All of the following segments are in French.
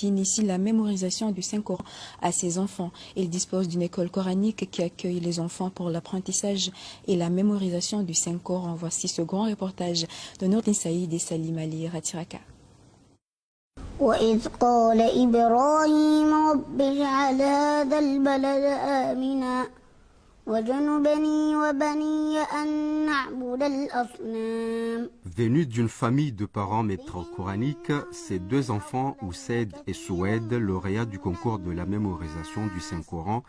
qui initie la mémorisation du Saint-Coran à ses enfants. Il dispose d'une école coranique qui accueille les enfants pour l'apprentissage et la mémorisation du Saint-Coran. Voici ce grand reportage de Nourdine Saïd et Salim Ali Ratiraka. وإذ قال إبراهيم رب اجعل هذا البلد آمنا وجنبني وبني أن نعبد الأصنام. Venus d'une famille de parents maîtres coraniques, ces deux enfants, Ousseid et Soued, lauréats du concours de la mémorisation du Saint-Coran,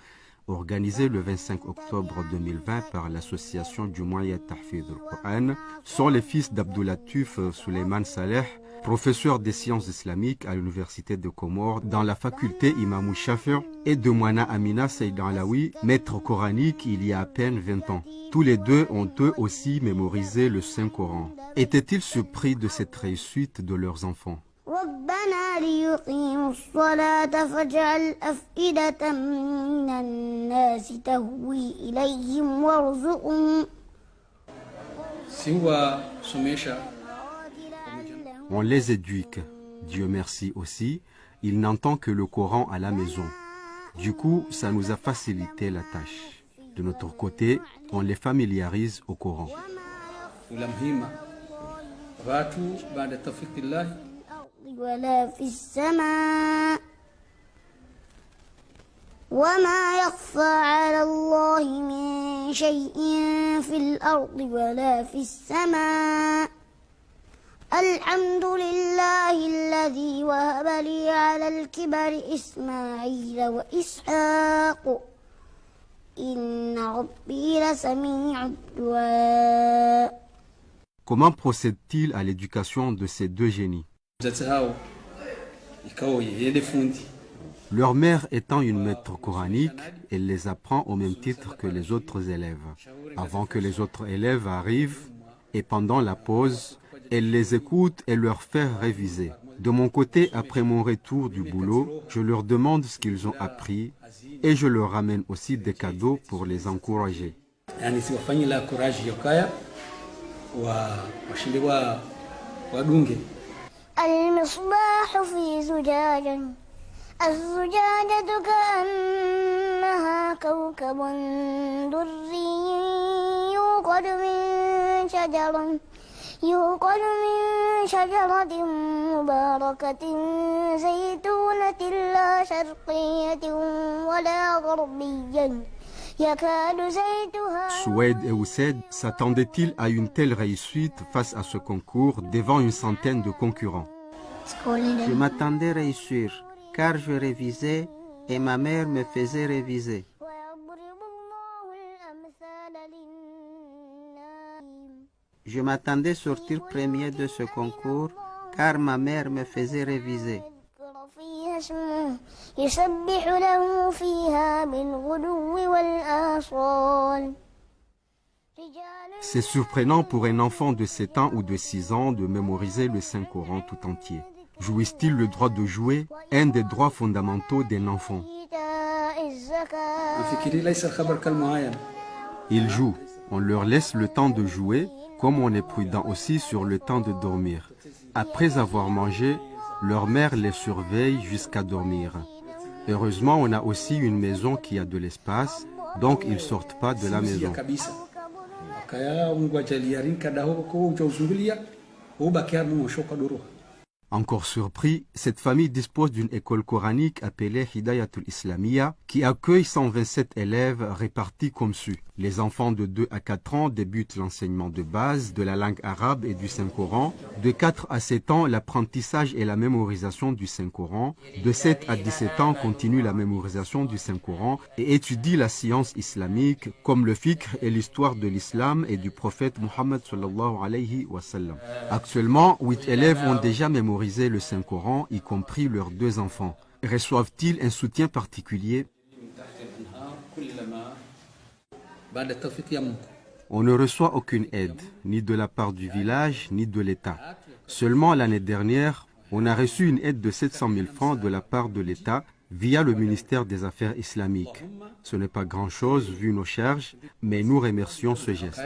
organisé le 25 octobre 2020 par l'association Jumu'iyat Tahfidh al-Qur'an, sont les fils d'Abdoulatif Suleiman Saleh, professeur des sciences islamiques à l'université de Comores dans la faculté Imam Shafi'i, et de Mouana Amina Saïd Alaoui, maître coranique il y a à peine 20 ans. Tous les deux ont eux aussi mémorisé le Saint-Coran. Étaient-ils surpris de cette réussite de leurs enfants? ربنا ليقيموا الصلاة فاجعل أفئدة من الناس تهوي إليهم وارزقهم. On les éduque. Dieu merci aussi, il n'entend que le Coran à la maison. Du coup, ça nous a facilité la tâche. De notre côté, on les familiarise au Coran. ولا في السماء وما يخفى على الله من شيء في الأرض ولا في السماء الحمد لله الذي وهب لي على الكبر إسماعيل وإسحاق إن ربي لسميع الدعاء. Comment procède-t-il à l'éducation de ces deux génies? Leur mère étant une maître coranique, elle les apprend au même titre que les autres élèves. Avant que les autres élèves arrivent et pendant la pause, elle les écoute et leur fait réviser. De mon côté, après mon retour du boulot, je leur demande ce qu'ils ont appris et je leur ramène aussi des cadeaux pour les encourager. المصباح في زجاجة الزجاجة كأنها كوكب دري يوقد من شجرة مباركة زيتونة لا شرقية ولا غربية يكاد زيتها. Soued et Ousseid s'attendaient-ils à une telle réussite face à ce concours devant une centaine de concurrents? Je m'attendais à réussir, car je révisais et ma mère me faisait réviser. Je m'attendais à sortir premier de ce concours, car ma mère me faisait réviser. C'est surprenant pour un enfant de 7 ans ou de 6 ans de mémoriser le Saint-Coran tout entier. Jouissent-ils le droit de jouer, un des droits fondamentaux d'un enfant? Ils jouent. On leur laisse le temps de jouer, comme on est prudent aussi sur le temps de dormir. Après avoir mangé, leur mère les surveille jusqu'à dormir. Heureusement, on a aussi une maison qui a de l'espace, donc ils ne sortent pas de la maison. Encore surpris, cette famille dispose d'une école coranique appelée Hidayatul Islamiyya qui accueille 127 élèves répartis comme suit. Les enfants de 2 à 4 ans débutent l'enseignement de base de la langue arabe et du Saint-Coran. De 4 à 7 ans, l'apprentissage et la mémorisation du Saint-Coran. De 7 à 17 ans, continue la mémorisation du Saint-Coran et étudie la science islamique comme le fiqh et l'histoire de l'islam et du prophète Muhammad sallallahu alayhi wa sallam. Actuellement, 8 élèves ont déjà mémorisé le Saint-Coran, y compris leurs 2 enfants. Reçoivent-ils un soutien particulier? On ne reçoit aucune aide, ni de la part du village, ni de l'État. Seulement l'année dernière, on a reçu une aide de 700 000 francs de la part de l'État via le ministère des Affaires islamiques. Ce n'est pas grand-chose vu nos charges, mais nous remercions ce geste.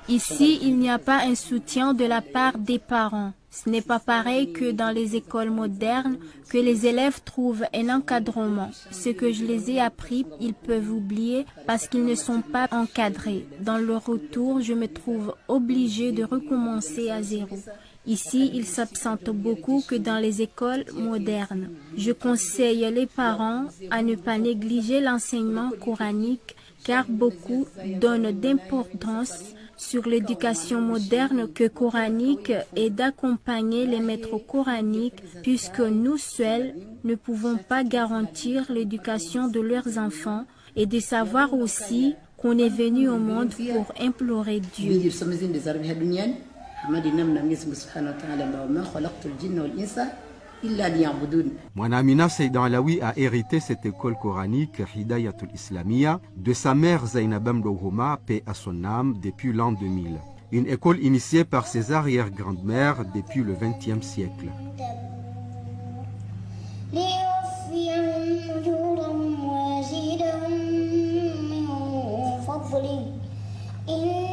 Ici, il n'y a pas un soutien de la part des parents. Ce n'est pas pareil que dans les écoles modernes que les élèves trouvent un encadrement. Ce que je les ai appris, ils peuvent oublier parce qu'ils ne sont pas encadrés. Dans le retour, je me trouve obligée de recommencer à zéro. Ici, ils s'absentent beaucoup que dans les écoles modernes. Je conseille les parents à ne pas négliger l'enseignement coranique car beaucoup donnent d'importance sur l'éducation moderne que coranique et d'accompagner les maîtres coraniques puisque nous seuls ne pouvons pas garantir l'éducation de leurs enfants et de savoir aussi qu'on est venu au monde pour implorer Dieu. Mwanamina Seydan Alaoui a hérité cette école coranique Hidayatul Islamia de sa mère Zainabam Doghoma, paix à son âme, depuis l'an 2000. Une école initiée par ses arrière-grandes-mères depuis le XXe siècle. إن